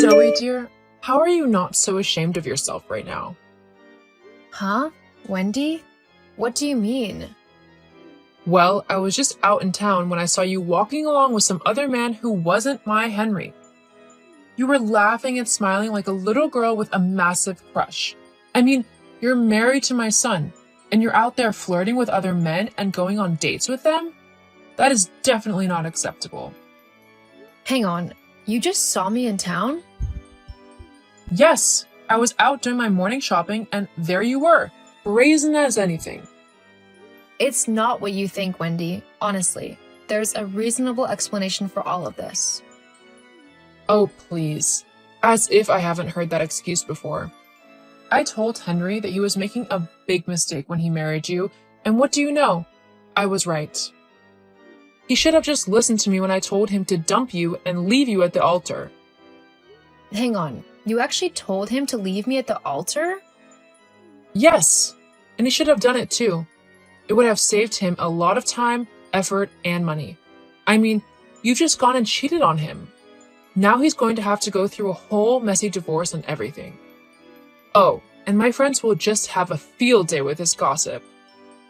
Zoe, dear, how are you not so ashamed of yourself right now? Huh? Wendy? What do you mean? Well, I was just out in town when I saw you walking along with some other man who wasn't my Henry. You were laughing and smiling like a little girl with a massive crush. I mean, you're married to my son, and you're out there flirting with other men and going on dates with them? That is definitely not acceptable. Hang on, you just saw me in town? Yes, I was out doing my morning shopping, and there you were, brazen as anything. It's not what you think, Wendy. Honestly, there's a reasonable explanation for all of this. Oh, please. As if I haven't heard that excuse before. I told Henry that he was making a big mistake when he married you, and what do you know? I was right. He should have just listened to me when I told him to dump you and leave you at the altar. Hang on, you actually told him to leave me at the altar? Yes, and he should have done it too. It would have saved him a lot of time, effort, and money. I mean, you've just gone and cheated on him. Now he's going to have to go through a whole messy divorce and everything. Oh, and my friends will just have a field day with this gossip.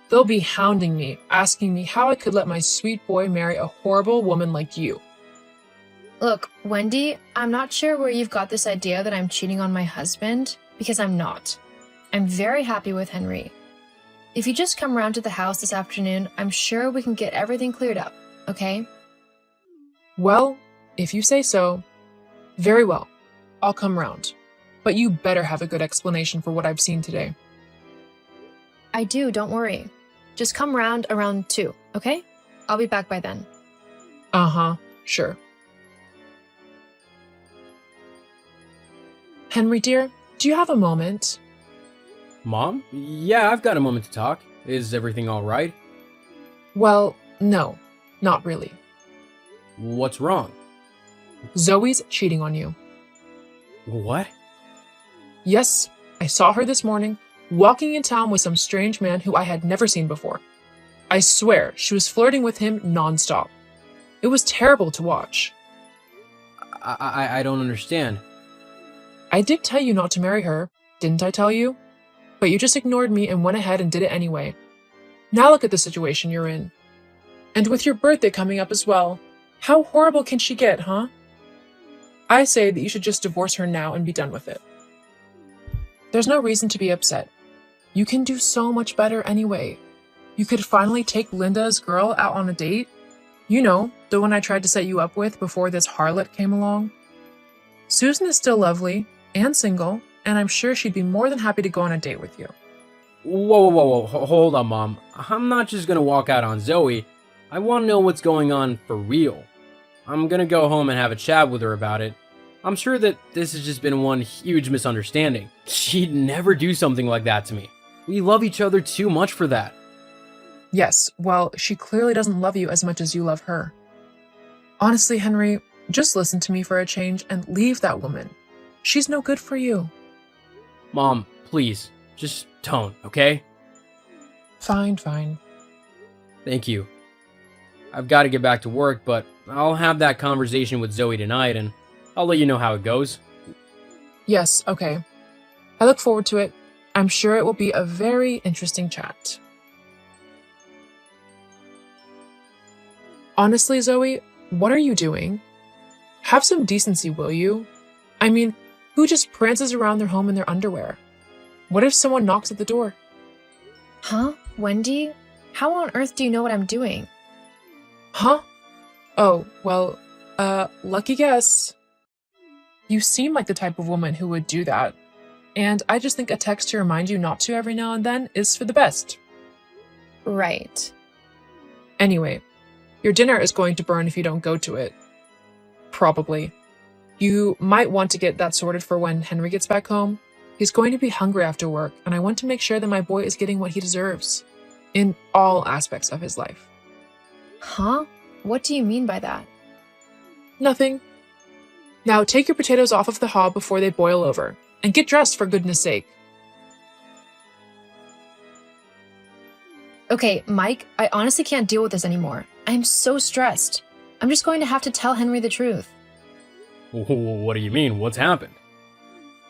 They'll be hounding me, asking me how I could let my sweet boy marry a horrible woman like you. Look, Wendy, I'm not sure where you've got this idea that I'm cheating on my husband, because I'm not. I'm very happy with Henry. If you just come round to the house this afternoon, I'm sure we can get everything cleared up, okay? Well, if you say so. Very well, I'll come round. But you better have a good explanation for what I've seen today. I do, don't worry. Just come round around 2, okay? I'll be back by then. Uh-huh, sure. Henry, dear, do you have a moment? Mom? Yeah, I've got a moment to talk. Is everything all right? Well, no, not really. What's wrong? Zoe's cheating on you. What? Yes, I saw her this morning, walking in town with some strange man who I had never seen before. I swear, she was flirting with him nonstop. It was terrible to watch. I don't understand. I did tell you not to marry her, didn't I tell you? But you just ignored me and went ahead and did it anyway. Now look at the situation you're in. And with your birthday coming up as well, how horrible can she get, huh? I say that you should just divorce her now and be done with it. There's no reason to be upset. You can do so much better anyway. You could finally take Linda's girl out on a date. You know, the one I tried to set you up with before this harlot came along. Susan is still lovely and single, and I'm sure she'd be more than happy to go on a date with you. Whoa, hold on, Mom. I'm not just gonna walk out on Zoe. I want to know what's going on for real. I'm gonna go home and have a chat with her about it. I'm sure that this has just been one huge misunderstanding. She'd never do something like that to me. We love each other too much for that. Yes, well, she clearly doesn't love you as much as you love her. Honestly, Henry, just listen to me for a change and leave that woman. She's no good for you. Mom, please, just don't, okay? Fine. Thank you. I've got to get back to work, but I'll have that conversation with Zoe tonight, and I'll let you know how it goes. Yes, okay. I look forward to it. I'm sure it will be a very interesting chat. Honestly, Zoe, what are you doing? Have some decency, will you? I mean, who just prances around their home in their underwear? What if someone knocks at the door? Huh? Wendy? How on earth do you know what I'm doing? Huh? Oh, well, lucky guess. You seem like the type of woman who would do that, and I just think a text to remind you not to every now and then is for the best. Right. Anyway, your dinner is going to burn if you don't go to it. Probably. You might want to get that sorted for when Henry gets back home. He's going to be hungry after work, and I want to make sure that my boy is getting what he deserves. In all aspects of his life. Huh? What do you mean by that? Nothing. Now take your potatoes off of the hob before they boil over, and get dressed for goodness sake. Okay, Mike, I honestly can't deal with this anymore. I am so stressed. I'm just going to have to tell Henry the truth. What do you mean? What's happened?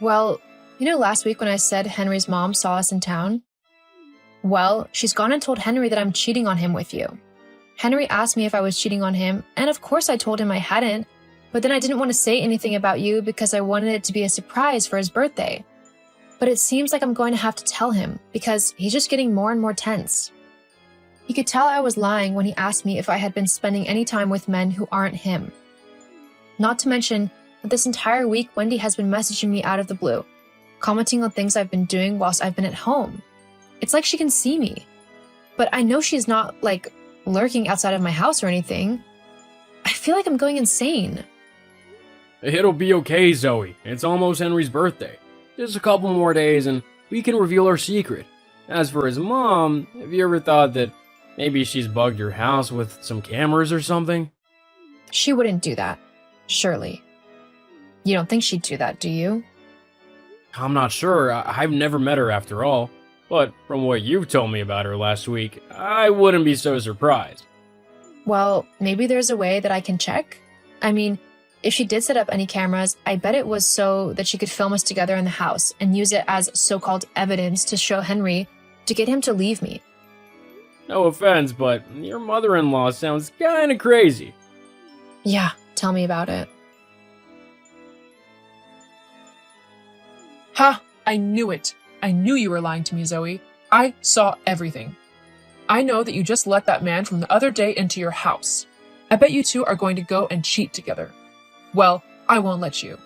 Well, you know last week when I said Henry's mom saw us in town? Well, she's gone and told Henry that I'm cheating on him with you. Henry asked me if I was cheating on him, and of course I told him I hadn't, but then I didn't want to say anything about you because I wanted it to be a surprise for his birthday. But it seems like I'm going to have to tell him because he's just getting more and more tense. He could tell I was lying when he asked me if I had been spending any time with men who aren't him. Not to mention that this entire week Wendy has been messaging me out of the blue, commenting on things I've been doing whilst I've been at home. It's like she can see me. But I know she's not, lurking outside of my house or anything. I feel like I'm going insane. It'll be okay, Zoe. It's almost Henry's birthday. Just a couple more days and we can reveal our secret. As for his mom, have you ever thought that maybe she's bugged your house with some cameras or something? She wouldn't do that. Surely. You don't think she'd do that, do you? I'm not sure. I've never met her after all. But from what you've told me about her last week, I wouldn't be so surprised. Well, maybe there's a way that I can check. I mean, if she did set up any cameras, I bet it was so that she could film us together in the house and use it as so-called evidence to show Henry to get him to leave me. No offense, but your mother-in-law sounds kinda crazy. Yeah, tell me about it. Ha! I knew it. I knew you were lying to me, Zoe. I saw everything. I know that you just let that man from the other day into your house. I bet you two are going to go and cheat together. Well, I won't let you.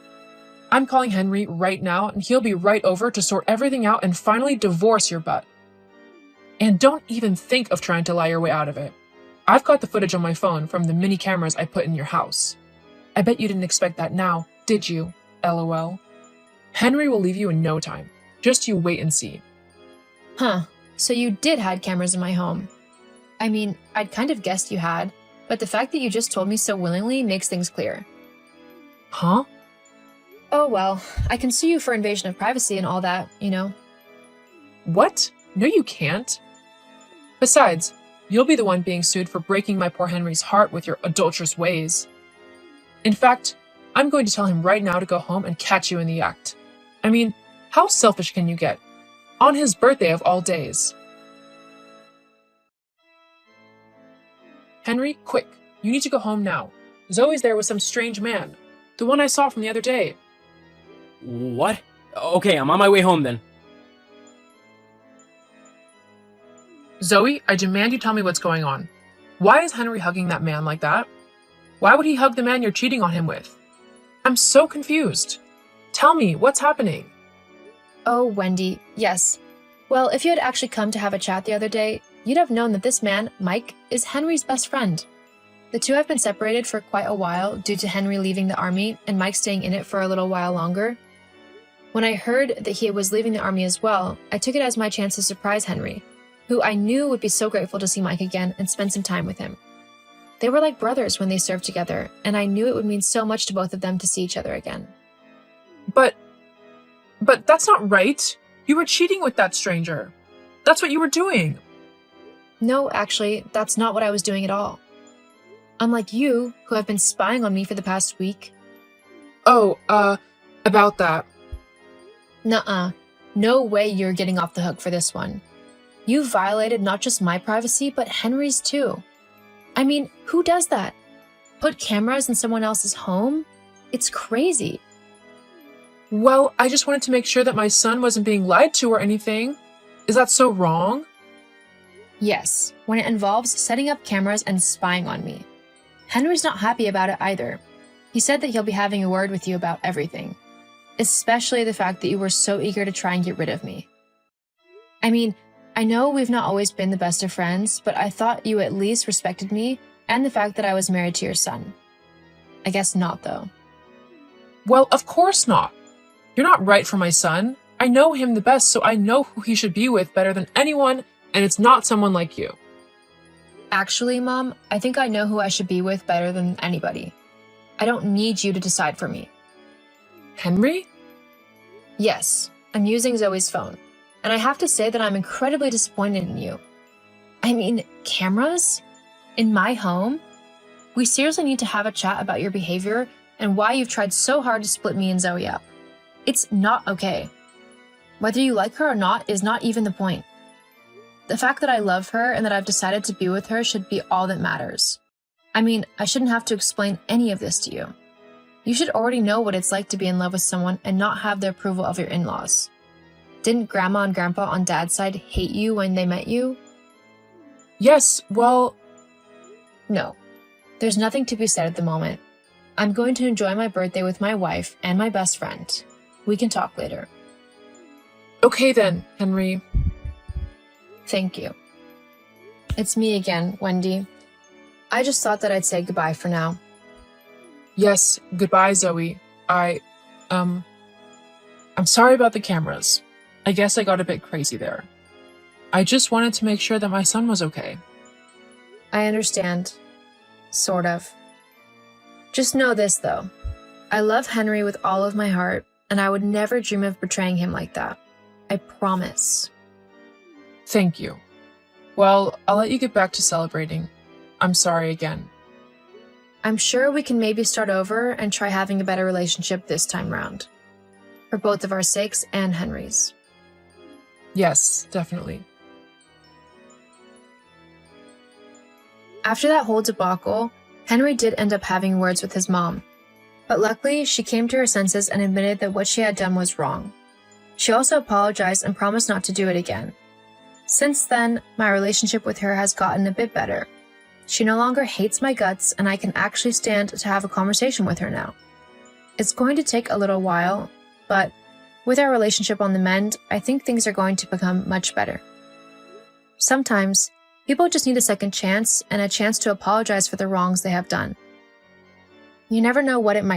I'm calling Henry right now, and he'll be right over to sort everything out and finally divorce your butt. And don't even think of trying to lie your way out of it. I've got the footage on my phone from the mini cameras I put in your house. I bet you didn't expect that now, did you? LOL. Henry will leave you in no time. Just you wait and see. Huh, so you did hide cameras in my home. I mean, I'd kind of guessed you had, but the fact that you just told me so willingly makes things clear. Huh? Oh well, I can sue you for invasion of privacy and all that, you know. What? No, you can't. Besides, you'll be the one being sued for breaking my poor Henry's heart with your adulterous ways. In fact, I'm going to tell him right now to go home and catch you in the act. I mean, how selfish can you get? On his birthday of all days. Henry, quick. You need to go home now. Zoe's there with some strange man. The one I saw from the other day. What? Okay, I'm on my way home then. Zoe, I demand you tell me what's going on. Why is Henry hugging that man like that? Why would he hug the man you're cheating on him with? I'm so confused. Tell me, what's happening? Oh, Wendy, yes. Well, if you had actually come to have a chat the other day, you'd have known that this man, Mike, is Henry's best friend. The two have been separated for quite a while due to Henry leaving the army and Mike staying in it for a little while longer. When I heard that he was leaving the army as well, I took it as my chance to surprise Henry, who I knew would be so grateful to see Mike again and spend some time with him. They were like brothers when they served together, and I knew it would mean so much to both of them to see each other again. But that's not right. You were cheating with that stranger. That's what you were doing. No, actually, that's not what I was doing at all. Unlike you, who have been spying on me for the past week. Oh, about that. Nuh-uh. No way you're getting off the hook for this one. You violated not just my privacy, but Henry's too. I mean, who does that? Put cameras in someone else's home? It's crazy. Well, I just wanted to make sure that my son wasn't being lied to or anything. Is that so wrong? Yes, when it involves setting up cameras and spying on me. Henry's not happy about it either. He said that he'll be having a word with you about everything. Especially the fact that you were so eager to try and get rid of me. I mean, I know we've not always been the best of friends, but I thought you at least respected me and the fact that I was married to your son. I guess not, though. Well, of course not. You're not right for my son. I know him the best, so I know who he should be with better than anyone, and it's not someone like you. Actually, Mom, I think I know who I should be with better than anybody. I don't need you to decide for me. Henry? Yes, I'm using Zoe's phone, and I have to say that I'm incredibly disappointed in you. I mean, cameras? In my home? We seriously need to have a chat about your behavior and why you've tried so hard to split me and Zoe up. It's not okay. Whether you like her or not is not even the point. The fact that I love her and that I've decided to be with her should be all that matters. I mean, I shouldn't have to explain any of this to you. You should already know what it's like to be in love with someone and not have the approval of your in-laws. Didn't Grandma and Grandpa on Dad's side hate you when they met you? Yes, well, No. There's nothing to be said at the moment. I'm going to enjoy my birthday with my wife and my best friend. We can talk later. okay then, Henry. Thank you. It's me again, Wendy. I just thought that I'd say goodbye for now. Yes, goodbye, Zoe. I'm sorry about the cameras. I guess I got a bit crazy there. I just wanted to make sure that my son was okay. I understand. Sort of. Just know this, though. I love Henry with all of my heart, and I would never dream of betraying him like that. I promise. Thank you. Well, I'll let you get back to celebrating. I'm sorry again. I'm sure we can maybe start over and try having a better relationship this time round. For both of our sakes and Henry's. Yes, definitely. After that whole debacle, Henry did end up having words with his mom. But luckily, she came to her senses and admitted that what she had done was wrong. She also apologized and promised not to do it again. Since then, my relationship with her has gotten a bit better. She no longer hates my guts, and I can actually stand to have a conversation with her now. It's going to take a little while, but with our relationship on the mend, I think things are going to become much better. Sometimes, people just need a second chance and a chance to apologize for the wrongs they have done. You never know what it might